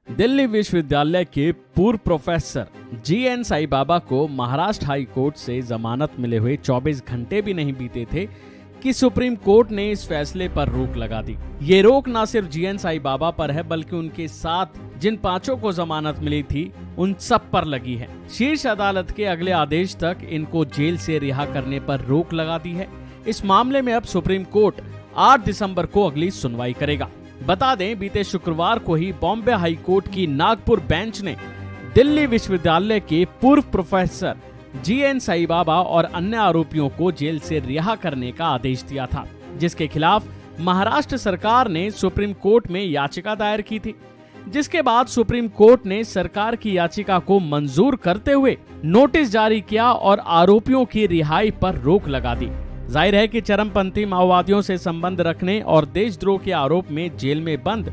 दिल्ली विश्वविद्यालय के पूर्व प्रोफेसर जी.एन. साई बाबा को महाराष्ट्र हाई कोर्ट से जमानत मिले हुए 24 घंटे भी नहीं बीते थे कि सुप्रीम कोर्ट ने इस फैसले पर रोक लगा दी। ये रोक न सिर्फ जी.एन. साई बाबा पर है बल्कि उनके साथ जिन पांचों को जमानत मिली थी उन सब पर लगी है। शीर्ष अदालत के अगले आदेश तक इनको जेल से रिहा करने पर रोक लगा दी है। इस मामले में अब सुप्रीम कोर्ट 8 दिसंबर को अगली सुनवाई करेगा। बता दें, बीते शुक्रवार को ही बॉम्बे हाई कोर्ट की नागपुर बेंच ने दिल्ली विश्वविद्यालय के पूर्व प्रोफेसर जी.एन. साई बाबा और अन्य आरोपियों को जेल से रिहा करने का आदेश दिया था, जिसके खिलाफ महाराष्ट्र सरकार ने सुप्रीम कोर्ट में याचिका दायर की थी। जिसके बाद सुप्रीम कोर्ट ने सरकार की याचिका को मंजूर करते हुए नोटिस जारी किया और आरोपियों की रिहाई पर रोक लगा दी। जाहिर है कि चरमपंथी माओवादियों से संबंध रखने और देशद्रोह के आरोप में जेल में बंद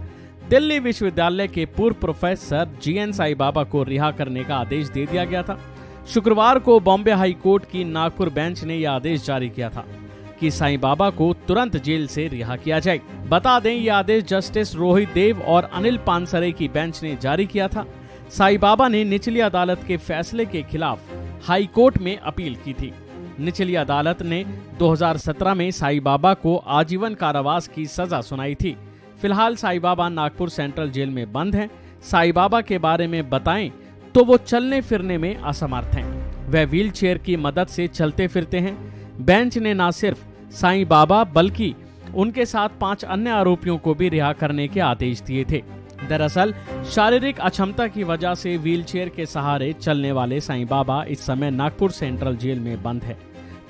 दिल्ली विश्वविद्यालय के पूर्व प्रोफेसर जी.एन. साई बाबा को रिहा करने का आदेश दे दिया गया था। शुक्रवार को बॉम्बे हाई कोर्ट की नागपुर बेंच ने यह आदेश जारी किया था कि साई बाबा को तुरंत जेल से रिहा किया जाए। बता दें, यह आदेश जस्टिस रोहित देव और अनिल पानसरे की बेंच ने जारी किया था। साई बाबा ने निचली अदालत के फैसले के खिलाफ हाई कोर्ट में अपील की थी। निचली अदालत ने 2017 में साई बाबा को आजीवन कारावास की सजा सुनाई थी। फिलहाल साई बाबा नागपुर सेंट्रल जेल में बंद हैं। साई बाबा के बारे में बताएं तो वो चलने फिरने में असमर्थ हैं। वह व्हील चेयर की मदद से चलते फिरते हैं। बेंच ने न सिर्फ साई बाबा बल्कि उनके साथ 5 अन्य आरोपियों को भी रिहा करने के आदेश दिए थे। दरअसल शारीरिक अक्षमता की वजह से व्हीलचेयर के सहारे चलने वाले साई बाबा इस समय नागपुर सेंट्रल जेल में बंद है।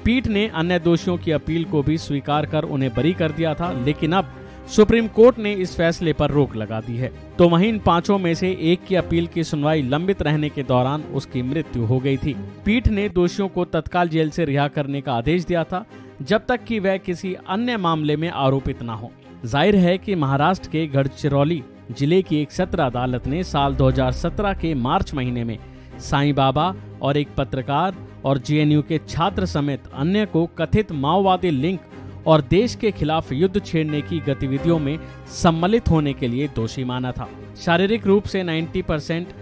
पीठ ने अन्य दोषियों की अपील को भी स्वीकार कर उन्हें बरी कर दिया था, लेकिन अब सुप्रीम कोर्ट ने इस फैसले पर रोक लगा दी है। तो वहीं इन 5 में से एक की अपील की सुनवाई लंबित रहने के दौरान उसकी मृत्यु हो गई थी। पीठ ने दोषियों को तत्काल जेल से रिहा करने का आदेश दिया था जब तक कि वह किसी अन्य मामले में आरोपित न हो। जाहिर है कि महाराष्ट्र के गढ़चिरौली जिले की एक सत्र अदालत ने साल 2017 के मार्च महीने में साई बाबा और एक पत्रकार और जेएनयू के छात्र समेत अन्य को कथित माओवादी लिंक और देश के खिलाफ युद्ध छेड़ने की गतिविधियों में सम्मिलित होने के लिए दोषी माना था। शारीरिक रूप से 90%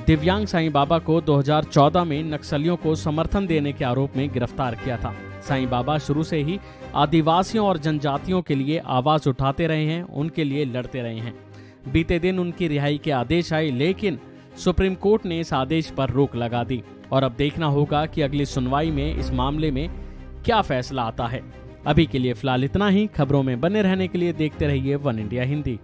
दिव्यांग साई बाबा को 2014 में नक्सलियों को समर्थन देने के आरोप में गिरफ्तार किया था। साई बाबा शुरू से ही आदिवासियों और जनजातियों के लिए आवाज उठाते रहे हैं, उनके लिए लड़ते रहे हैं। बीते दिन उनकी रिहाई के आदेश आए, लेकिन सुप्रीम कोर्ट ने इस आदेश पर रोक लगा दी और अब देखना होगा कि अगली सुनवाई में इस मामले में क्या फैसला आता है। अभी के लिए फिलहाल इतना ही। खबरों में बने रहने के लिए देखते रहिए वन इंडिया हिंदी।